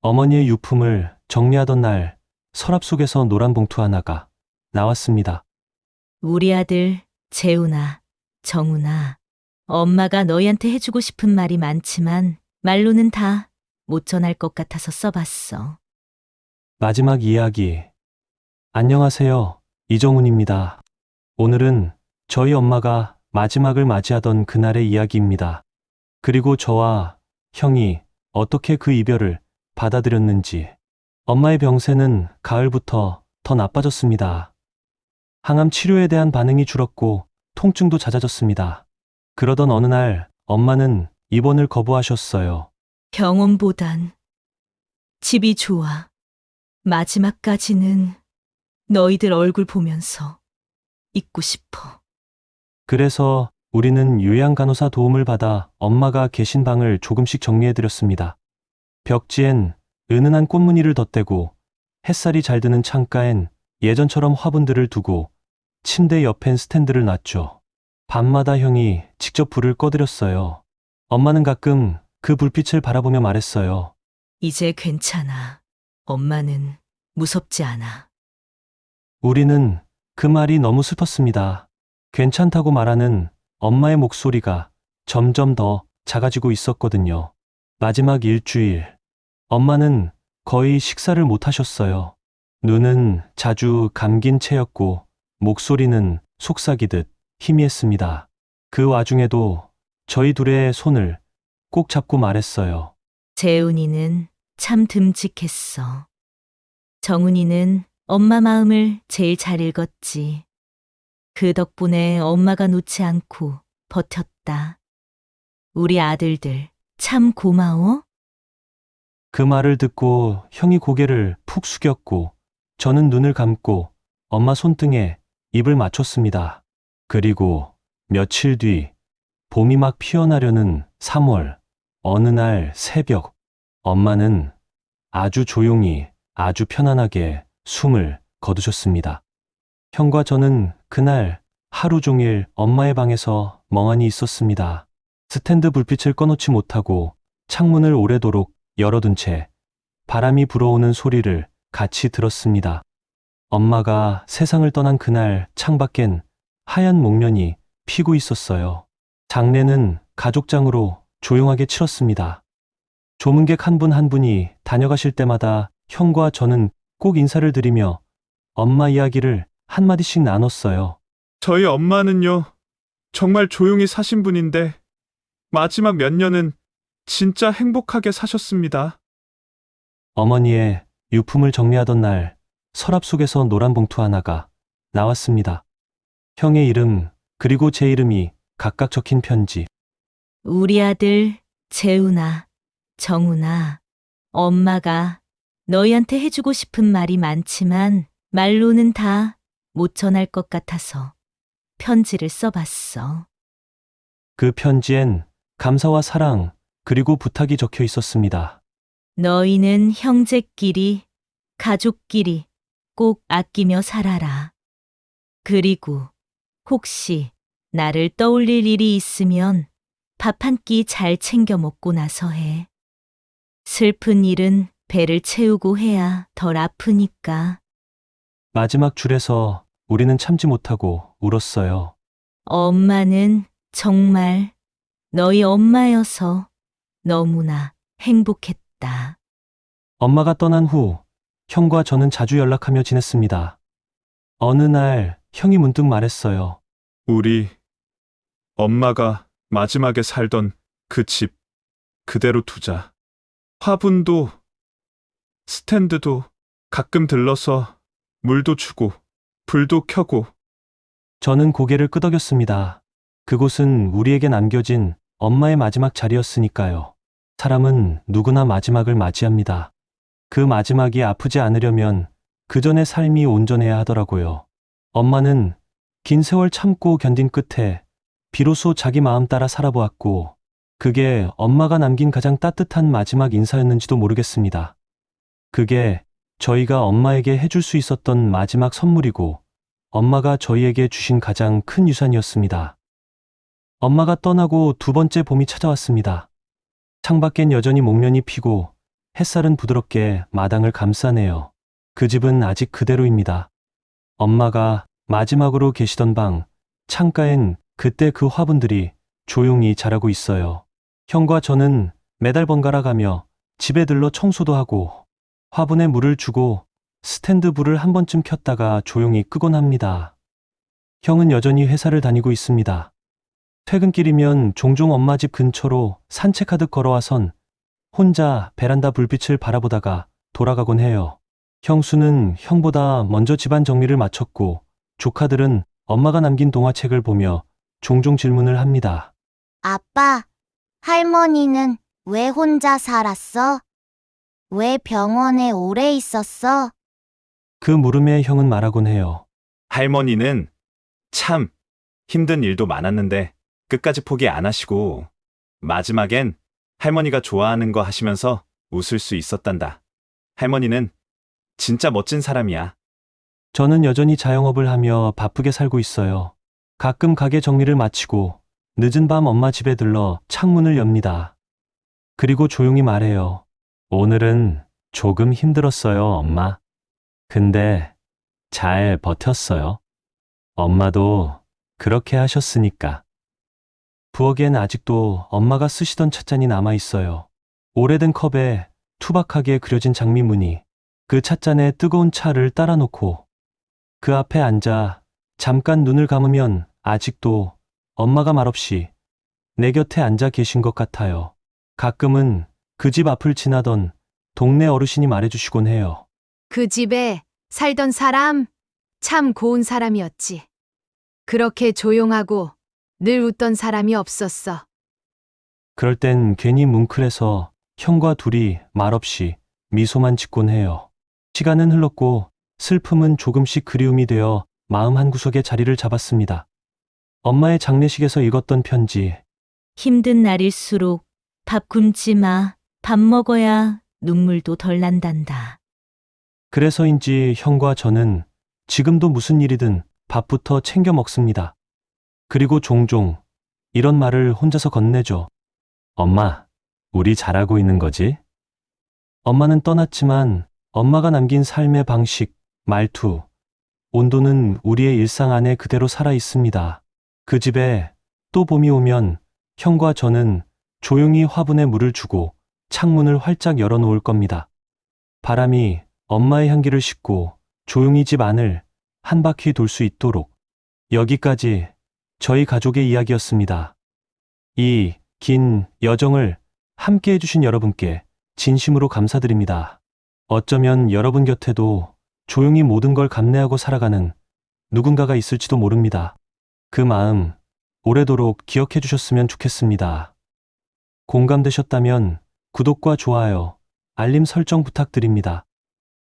어머니의 유품을 정리하던 날 서랍 속에서 노란 봉투 하나가 나왔습니다. 우리 아들 재훈아, 정훈아, 엄마가 너희한테 해주고 싶은 말이 많지만 말로는 다 못 전할 것 같아서 써봤어. 마지막 이야기. 안녕하세요. 이정훈입니다. 오늘은 저희 엄마가 마지막을 맞이하던 그날의 이야기입니다. 그리고 저와 형이 어떻게 그 이별을 받아들였는지. 엄마의 병세는 가을부터 더 나빠졌습니다. 항암 치료에 대한 반응이 줄었고 통증도 잦아졌습니다. 그러던 어느 날 엄마는 입원을 거부하셨어요. 병원보단 집이 좋아. 마지막까지는 너희들 얼굴 보면서 있고 싶어. 그래서 우리는 요양간호사 도움을 받아 엄마가 계신 방을 조금씩 정리해드렸습니다. 벽지엔 은은한 꽃무늬를 덧대고 햇살이 잘 드는 창가엔 예전처럼 화분들을 두고 침대 옆엔 스탠드를 놨죠. 밤마다 형이 직접 불을 꺼드렸어요. 엄마는 가끔 그 불빛을 바라보며 말했어요. 이제 괜찮아. 엄마는 무섭지 않아. 우리는 그 말이 너무 슬펐습니다. 괜찮다고 말하는 엄마의 목소리가 점점 더 작아지고 있었거든요. 마지막 일주일, 엄마는 거의 식사를 못 하셨어요. 눈은 자주 감긴 채였고 목소리는 속삭이듯 희미했습니다. 그 와중에도 저희 둘의 손을 꼭 잡고 말했어요. 재훈이는 참 듬직했어. 정훈이는 엄마 마음을 제일 잘 읽었지. 그 덕분에 엄마가 놓지 않고 버텼다. 우리 아들들 참 고마워. 그 말을 듣고 형이 고개를 푹 숙였고 저는 눈을 감고 엄마 손등에 입을 맞췄습니다. 그리고 며칠 뒤 봄이 막 피어나려는 3월 어느 날 새벽 엄마는 아주 조용히 아주 편안하게 숨을 거두셨습니다. 형과 저는 그날 하루 종일 엄마의 방에서 멍하니 있었습니다. 스탠드 불빛을 꺼놓지 못하고 창문을 오래도록 열어둔 채 바람이 불어오는 소리를 같이 들었습니다. 엄마가 세상을 떠난 그날 창밖엔 하얀 목련이 피고 있었어요. 장례는 가족장으로 조용하게 치렀습니다. 조문객 한 분 한 분이 다녀가실 때마다 형과 저는 꼭 인사를 드리며 엄마 이야기를 한마디씩 나눴어요. 저희 엄마는요, 정말 조용히 사신 분인데, 마지막 몇 년은 진짜 행복하게 사셨습니다. 어머니의 유품을 정리하던 날 서랍 속에서 노란 봉투 하나가 나왔습니다. 형의 이름 그리고 제 이름이 각각 적힌 편지. 우리 아들 재훈아, 정훈아, 엄마가 너희한테 해주고 싶은 말이 많지만 말로는 다 못 전할 것 같아서 편지를 써봤어. 그 편지엔 감사와 사랑 그리고 부탁이 적혀 있었습니다. 너희는 형제끼리, 가족끼리 꼭 아끼며 살아라. 그리고 혹시 나를 떠올릴 일이 있으면 밥 한 끼 잘 챙겨 먹고 나서 해. 슬픈 일은 배를 채우고 해야 덜 아프니까. 마지막 줄에서 우리는 참지 못하고 울었어요. 엄마는 정말 너희 엄마여서 너무나 행복했다. 엄마가 떠난 후 형과 저는 자주 연락하며 지냈습니다. 어느 날 형이 문득 말했어요. 우리 엄마가 마지막에 살던 그 집 그대로 두자. 화분도 스탠드도 가끔 들러서 물도 주고 불도 켜고. 저는 고개를 끄덕였습니다. 그곳은 우리에게 남겨진 엄마의 마지막 자리였으니까요. 사람은 누구나 마지막을 맞이합니다. 그 마지막이 아프지 않으려면 그 전의 삶이 온전해야 하더라고요. 엄마는 긴 세월 참고 견딘 끝에 비로소 자기 마음 따라 살아보았고, 그게 엄마가 남긴 가장 따뜻한 마지막 인사였는지도 모르겠습니다. 그게 저희가 엄마에게 해줄 수 있었던 마지막 선물이고, 엄마가 저희에게 주신 가장 큰 유산이었습니다. 엄마가 떠나고 두 번째 봄이 찾아왔습니다. 창밖엔 여전히 목련이 피고 햇살은 부드럽게 마당을 감싸네요. 그 집은 아직 그대로입니다. 엄마가 마지막으로 계시던 방, 창가엔 그때 그 화분들이 조용히 자라고 있어요. 형과 저는 매달 번갈아 가며 집에 들러 청소도 하고 화분에 물을 주고 스탠드 불을 한 번쯤 켰다가 조용히 끄곤 합니다. 형은 여전히 회사를 다니고 있습니다. 퇴근길이면 종종 엄마 집 근처로 산책하듯 걸어와선 혼자 베란다 불빛을 바라보다가 돌아가곤 해요. 형수는 형보다 먼저 집안 정리를 마쳤고 조카들은 엄마가 남긴 동화책을 보며 종종 질문을 합니다. 아빠, 할머니는 왜 혼자 살았어? 왜 병원에 오래 있었어? 그 물음에 형은 말하곤 해요. 할머니는 참 힘든 일도 많았는데 끝까지 포기 안 하시고 마지막엔 할머니가 좋아하는 거 하시면서 웃을 수 있었단다. 할머니는 진짜 멋진 사람이야. 저는 여전히 자영업을 하며 바쁘게 살고 있어요. 가끔 가게 정리를 마치고 늦은 밤 엄마 집에 들러 창문을 엽니다. 그리고 조용히 말해요. 오늘은 조금 힘들었어요, 엄마. 근데 잘 버텼어요. 엄마도 그렇게 하셨으니까. 부엌엔 아직도 엄마가 쓰시던 찻잔이 남아 있어요. 오래된 컵에 투박하게 그려진 장미무늬. 그 찻잔에 뜨거운 차를 따라 놓고 그 앞에 앉아 잠깐 눈을 감으면 아직도 엄마가 말없이 내 곁에 앉아 계신 것 같아요. 가끔은 그 집 앞을 지나던 동네 어르신이 말해주시곤 해요. 그 집에 살던 사람 참 고운 사람이었지. 그렇게 조용하고 늘 웃던 사람이 없었어. 그럴 땐 괜히 뭉클해서 형과 둘이 말없이 미소만 짓곤 해요. 시간은 흘렀고 슬픔은 조금씩 그리움이 되어 마음 한구석에 자리를 잡았습니다. 엄마의 장례식에서 읽었던 편지. 힘든 날일수록 밥 굶지 마. 밥 먹어야 눈물도 덜 난단다. 그래서인지 형과 저는 지금도 무슨 일이든 밥부터 챙겨 먹습니다. 그리고 종종 이런 말을 혼자서 건네죠. 엄마, 우리 잘하고 있는 거지? 엄마는 떠났지만 엄마가 남긴 삶의 방식, 말투, 온도는 우리의 일상 안에 그대로 살아 있습니다. 그 집에 또 봄이 오면 형과 저는 조용히 화분에 물을 주고 창문을 활짝 열어놓을 겁니다. 바람이 엄마의 향기를 싣고 조용히 집 안을 한 바퀴 돌 수 있도록. 여기까지 저희 가족의 이야기였습니다. 이 긴 여정을 함께 해주신 여러분께 진심으로 감사드립니다. 어쩌면 여러분 곁에도 조용히 모든 걸 감내하고 살아가는 누군가가 있을지도 모릅니다. 그 마음 오래도록 기억해 주셨으면 좋겠습니다. 공감되셨다면 구독과 좋아요, 알림 설정 부탁드립니다.